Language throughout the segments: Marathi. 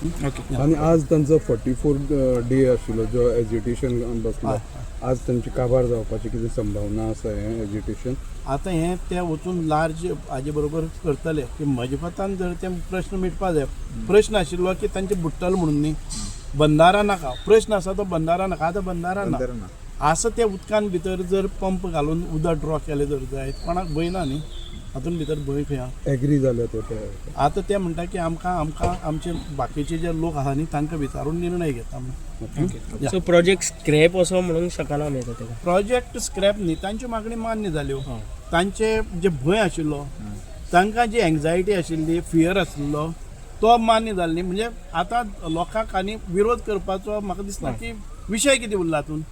ओके. आणि आज तांचो 44 डे आशिल्लो जो एजिटेशन बसलो. आज तांची काबार जावपाची कितें संभावना आसा हें एजिटेशन? आतां हें ते वचून लार्ज हाजे बरोबर करतले की म्हजे मतान जर ते प्रश्न मिटपा जाय. प्रश्न आशिल्लो की तांचे बुडटलो म्हणून न्ही, बंदारा नाका. प्रश्न आसा तो बंदारा नाका. आतां बंदारा ना आसा त्या उदकान भितर जर पंप घालून उदक ड्रॉ केलें जर जायत कोणाक भंय ना न्ही. हातून भितर भंय खंय आहा? एग्री जाले ते आतां ते म्हणटा की आमकां आमचे बाकीचे जे लोक आहा न्ही तांकां विचारून निर्णय घेता म्हणून. सो प्रोजेक्ट स्क्रॅप असो म्हणूंक शकना आमी आतां तेका. प्रोजेक्ट स्क्रॅप न्ही, तांच्यो मागणी मान्य जाल्यो. तांचे जे भंय आशिल्लो, तांकां जी एंग्जायटी आशिल्ली, फियर आशिल्लो तो मान्य जालो न्ही. म्हणजे आतां लोकांक आनी विरोध करपाचो म्हाका दिसता की विशय कितें उरला हातून.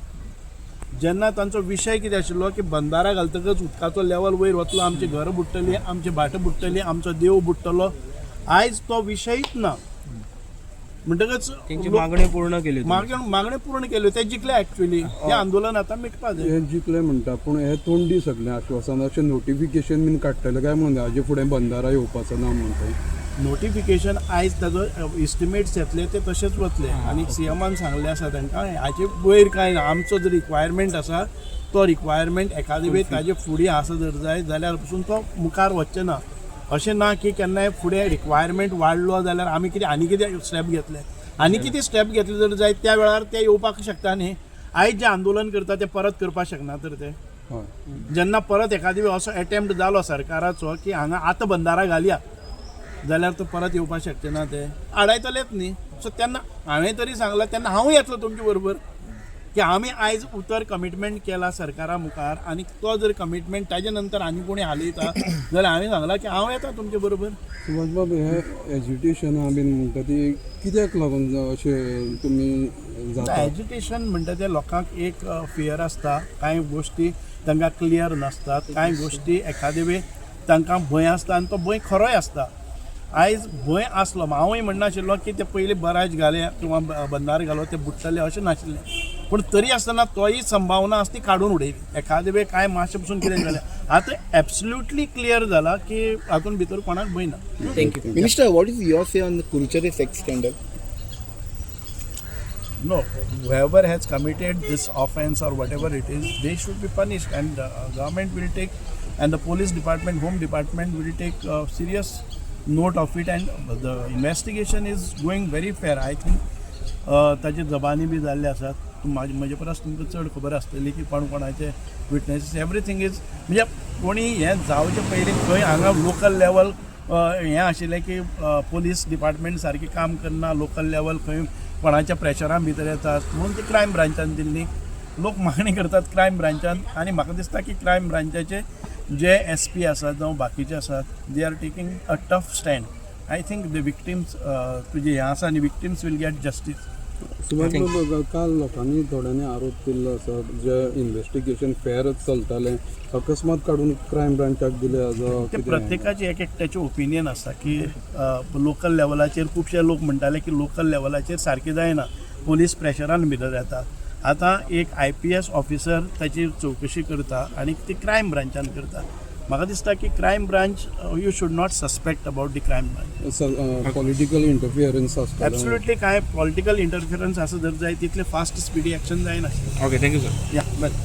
जेन्ना तांचो विशय कितें आशिल्लो की बंदारा घालतकच उदकाचो लेवल वयर वतलो, आमची घरां बुडटलीं, आमची भाटां बुडटलीं, आमचो देव बुडटलो. आयज तो विशयच ना. म्हणटकच तेंची मागणी पूर्ण केली. मागणी पूर्ण केल्यो. ते जिखले एक्चुअली. हे आंदोलन आतां मिटपा जाय. हे जिखले म्हणटा पूण हे तोंडी सगळें आश्वासन अशें नोटिफिकेशन बीन काडटले काय म्हणून हाजे फुडें बंदारा येवपाचो ना म्हणटा. नोटिफिकेशन आयज ताजो इस्टिमेट्स येतले ते तशेंच वतले आनी सीएमान सांगलें आसा तांकां हाचे वयर कांय ना. आमचो जो रिक्वायरमेंट आसा तो रिक्वायरमेंट एखादे वेळ ताजे फुडें आसा जर जाय जाल्यार पसून तो मुखार वचचे ना. अशें ना की केन्नाय फुडें रिक्वायरमेंट वाडलो जाल्यार आमी कितें आनी कितें स्टेप घेतले. आनी कितें स्टेप घेतले जर जायत त्या वेळार ते येवपाक शकता न्ही. आयज जे आंदोलन करता ते परत करपाक शकना तर ते. जेन्ना परत एखादे वेळ असो एटेम्प्ट जालो सरकाराचो की हांगा आतां बंदारा घालया जाल्यार तो परत येवपाक शकचे ना. ते आडायतलेच न्ही. सो तेन्ना हांवें तरी सांगलां तेन्ना हांव येतलो तुमचे बरोबर की आमी आयज उतर कमिटमेंट केला सरकारा मुखार आनी तो जर कमिटमेंट ताजे नंतर आनी कोणी हालयता जाल्यार हांवें सांगलां की हांव येता तुमचे बरोबर. सुभाष बाब हे एज्युटेशना बीन म्हणटा ती कित्याक लागून अशें तुमी जाता? एज्युकेशन म्हणटा ते लोकांक एक फियर आसता. कांय गोश्टी तांकां क्लियर नासतात. कांय गोश्टी एखादे वेळ तांकां भंय आसता आनी तो भंय खरोय आसता. आयज भंय आसलो हांवूय म्हणनाशिल्लो की ते पयलीं बराज घाले किंवा बंदार घालो ते बुडटले अशें नाशिल्लें. पूण तरी आसतना तोय संभावना आसा ती काडून उडयली. एखादे वेळ कांय मातशें पसून कितें जालें आतां एब्सोल्युटली क्लियर जाला की हातून भितर कोणाक भंय ना. Thank you. Minister, what is your say on the Kuruchare sex scandal? No, whoever has committed this offence or whatever it is, they should be punished, and government will take, and the police department, home department will take serious note of it, and the investigation is going very fair. I think ताचे जबानी बी जाल्ले आसात. म्हजे परस तुमकां चड खबर आसतली की कोणाचे विटनेसीस एवरीथींग इज म्हणजे कोणी हें जावचे पयलीं खंय हांगा लोकल लेवल हें आशिल्लें की पुलीस डिपार्टमेंट सारकें काम करना. लोकल लेवल खंय कोणाच्या प्रेशरान भितर येतात म्हणून ती क्रायम ब्रांचान दिल्ली. लोक मागणी करतात क्रायम ब्रांचान आनी म्हाका दिसता की क्रायम ब्रांचाचे जे SP आसात जावं बाकीचे आसात they are taking a tough stand. I think the victims तुजे हें आसा आनी victims will get justice. Subhash Bab काल लोकांनी थोड्यांनी आरोप केल्लो आसा जे इन्व्हेस्टिगेशन फेर चलतालें अकस्मात काडून क्रायम ब्रांचाक दिले हाजो ते प्रत्येकाची एक एकट्याचे ओपिनियन आसता की लोकल लेवलाचेर खुबशे लोक म्हणटाले की लोकल लेवलाचेर सारकें जायना. पुलीस प्रेशरान भितर येता. आतां एक IPS ऑफिसर ताची चवकशी करता आनी ती क्रायम ब्रांचान करता. म्हाका दिसता की crime branch you should not suspect about the crime branch. Political interference आसता. एब्सोल्युटली काय पॉलिटिकल इंटरफियरन्स आसा जर जाय तितले फास्ट स्पिडी एक्शन जायना. Okay, thank you sir. या बरें.